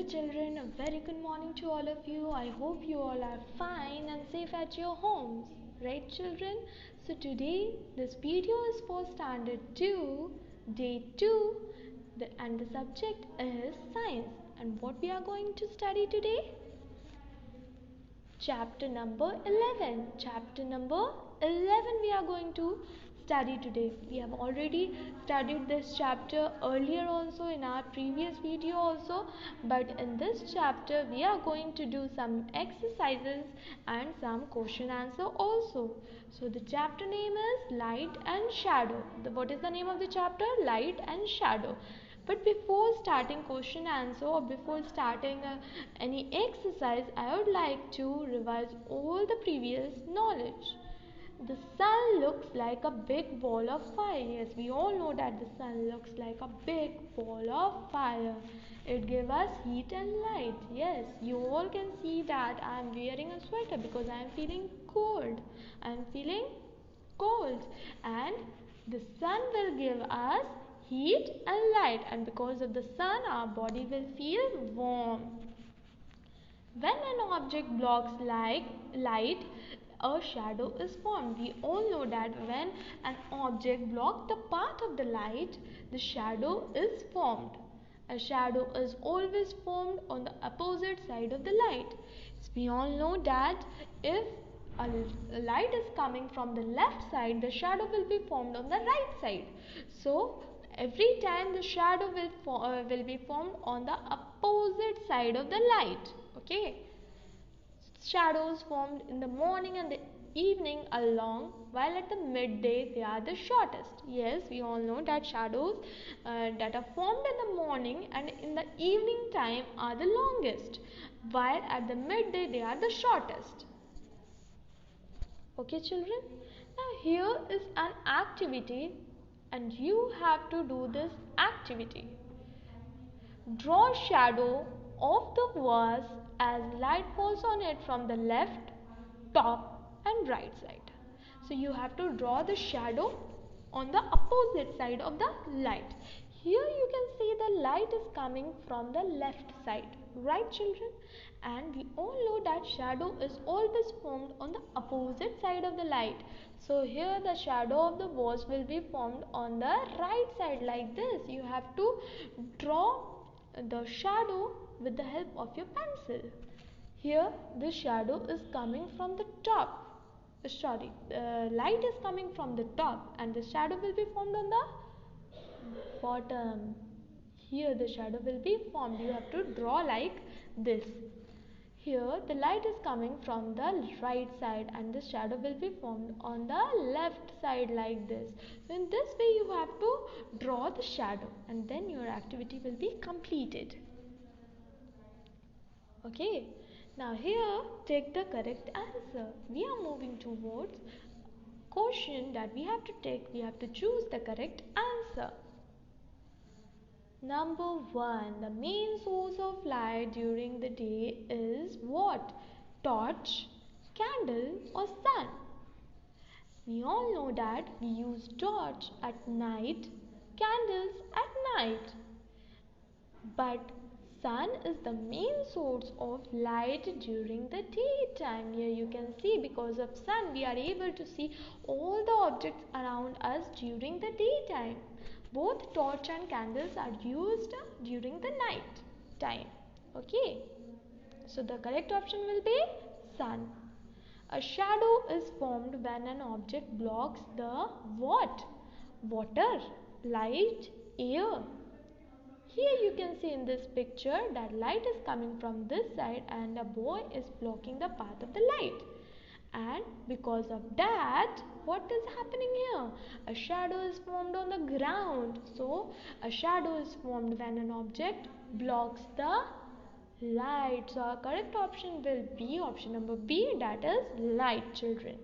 Hello children, a very good morning to all of you. I hope you all are fine and safe at your homes. Right children? So today this video is for standard 2, day 2 and the subject is science. And what we are going to study today? Chapter number 11. Chapter number 11 we are going to study today. We have already studied this chapter earlier also in our previous video also, but in this chapter we are going to do some exercises and some question answer also. So the chapter name is Light and Shadow. What is the name of the chapter? Light and Shadow. But before starting question answer or before starting any exercise, I would like to revise all the previous knowledge. The sun looks like a big ball of fire. Yes, we all know that the sun looks like a big ball of fire. It gives us heat and light. Yes, you all can see that I am wearing a sweater because I am feeling cold. I am feeling cold. And the sun will give us heat and light, and because of the sun our body will feel warm. When an object blocks light, a shadow is formed. We all know that when an object blocks the path of the light, the shadow is formed. A shadow is always formed on the opposite side of the light. We all know that if a light is coming from the left side, the shadow will be formed on the right side. So every time the shadow will be formed on the opposite side of the light. Okay. Shadows formed in the morning and the evening are long, while at the midday they are the shortest. Yes, we all know that shadows that are formed in the morning and in the evening time are the longest, while at the midday they are the shortest. Okay children, now here is an activity and you have to do this activity. Draw shadow of the vase as light falls on it from the left, top and right side. So you have to draw the shadow on the opposite side of the light. Here you can see the light is coming from the left side, right children? And we all know that shadow is always formed on the opposite side of the light. So here the shadow of the vase will be formed on the right side like this. You have to draw the shadow with the help of your pencil. Here the shadow is coming from the top. Light is coming from the top and the shadow will be formed on the bottom. Here the shadow will be formed. You have to draw like this. Here the light is coming from the right side and the shadow will be formed on the left side like this. So in this way you have to draw the shadow and then your activity will be completed. Okay. Now here take the correct answer. We are moving towards question that we have to take. We have to choose the correct answer. Number 1. The main source of light during the day is what? Torch, candle or sun? We all know that we use torch at night, candles at night. But sun is the main source of light during the daytime. Here you can see because of sun we are able to see all the objects around us during the daytime. Both torch and candles are used during the night time. Okay. So the correct option will be sun. A shadow is formed when an object blocks the what? Water, light, air. Here you can see in this picture that light is coming from this side and a boy is blocking the path of the light. And because of that, what is happening here? A shadow is formed on the ground. So, a shadow is formed when an object blocks the light. So, our correct option will be option number B, that is light, children.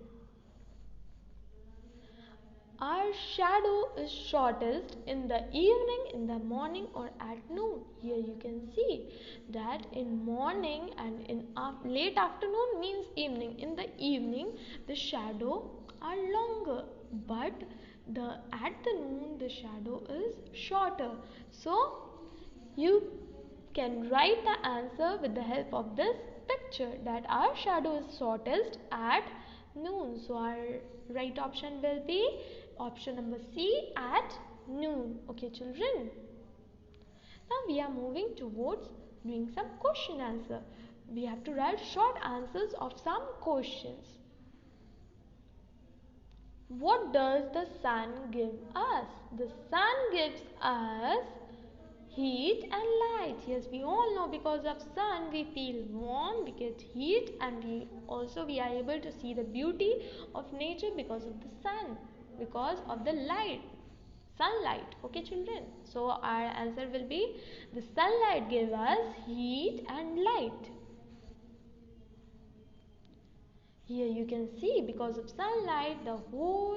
Our shadow is shortest in the evening, in the morning or at noon. Here you can see that in morning and in late afternoon means evening. In the evening the shadow are longer, but at the noon the shadow is shorter. So you can write the answer with the help of this picture, that our shadow is shortest at noon. So our right option will be option number C, at noon. Okay children. Now we are moving towards doing some question answer. We have to write short answers of some questions. What does the sun give us? The sun gives us heat and light. Yes, we all know because of sun we feel warm, we get heat, and we are able to see the beauty of nature because of the sun, because of the light, sunlight. Okay children, so our answer will be the sunlight gives us heat and light. Here you can see because of sunlight the whole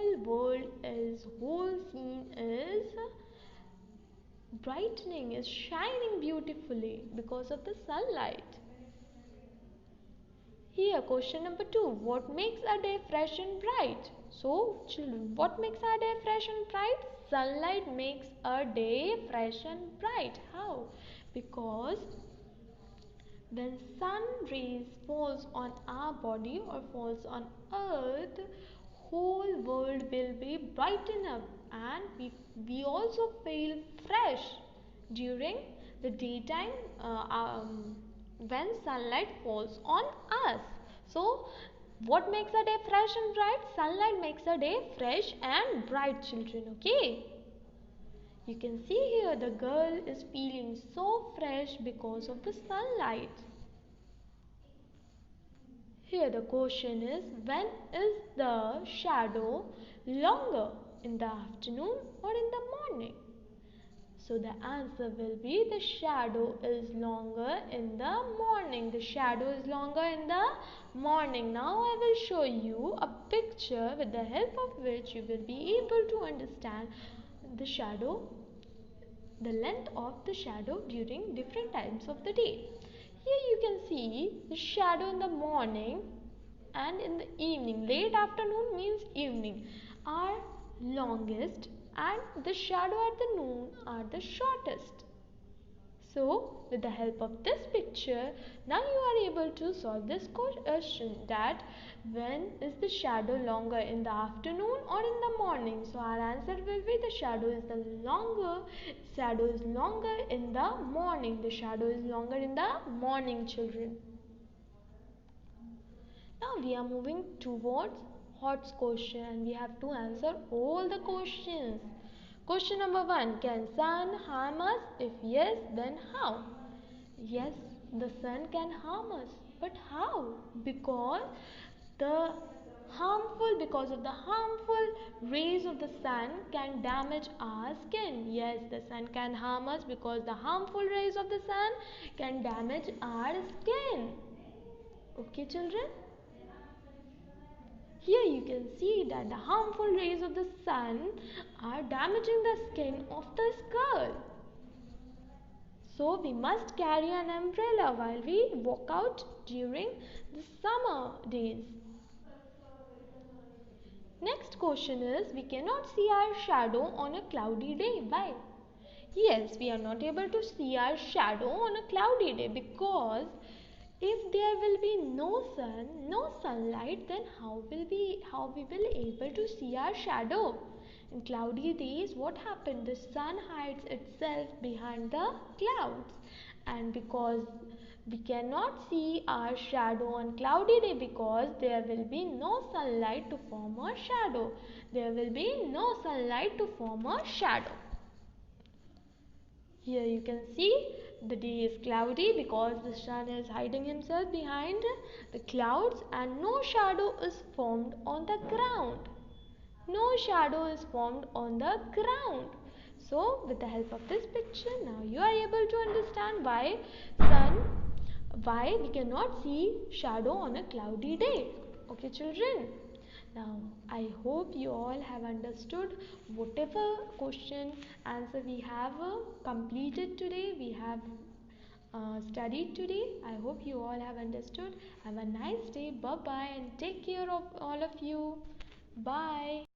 scene is brightening, is shining beautifully because of the sunlight. Here question number 2, what makes a day fresh and bright? So children, what makes a day fresh and bright? Sunlight makes a day fresh and bright. How? Because when sun rays falls on our body or falls on earth, whole world will be brighten up, and we also feel fresh during the daytime when sunlight falls on us. So what makes a day fresh and bright? Sunlight makes a day fresh and bright children. Okay, you can see here the girl is feeling so fresh because of the sunlight. Here the question is, when is the shadow longer, in the afternoon or in the morning? So the answer will be the shadow is longer in the morning. The shadow is longer in the morning. Now I will show you a picture with the help of which you will be able to understand the shadow, the length of the shadow during different times of the day. Here you can see the shadow in the morning and in the evening. Late afternoon means evening are longest, and the shadow at the noon are the shortest. So with the help of this picture, now you are able to solve this question, that when is the shadow longer, in the afternoon or in the morning? So our answer will be the shadow is longer in the morning. The shadow is longer in the morning children. Now we are moving towards HOTS question, and we have to answer all the questions. Question number 1, can sun harm us? If yes, then how? Yes, the sun can harm us, but how? Because of the harmful rays of the sun can damage our skin. Yes, the sun can harm us because the harmful rays of the sun can damage our skin. Okay children, here you can see that the harmful rays of the sun are damaging the skin of this girl. So we must carry an umbrella while we walk out during the summer days. Next question is, we cannot see our shadow on a cloudy day. Why? Yes, we are not able to see our shadow on a cloudy day because if there will be no sun, no sunlight, then how we will able to see our shadow? In cloudy days, what happened? The sun hides itself behind the clouds, and because we cannot see our shadow on cloudy day because there will be no sunlight to form a shadow. There will be no sunlight to form a shadow. Here you can see the day is cloudy because the sun is hiding himself behind the clouds, and no shadow is formed on the ground. No shadow is formed on the ground. So with the help of this picture, now you are able to understand why we cannot see shadow on a cloudy day. Okay children, now I hope you all have understood whatever question answer we have completed today, we have studied today. I hope you all have understood. Have a nice day. Bye bye, and take care of all of you. Bye.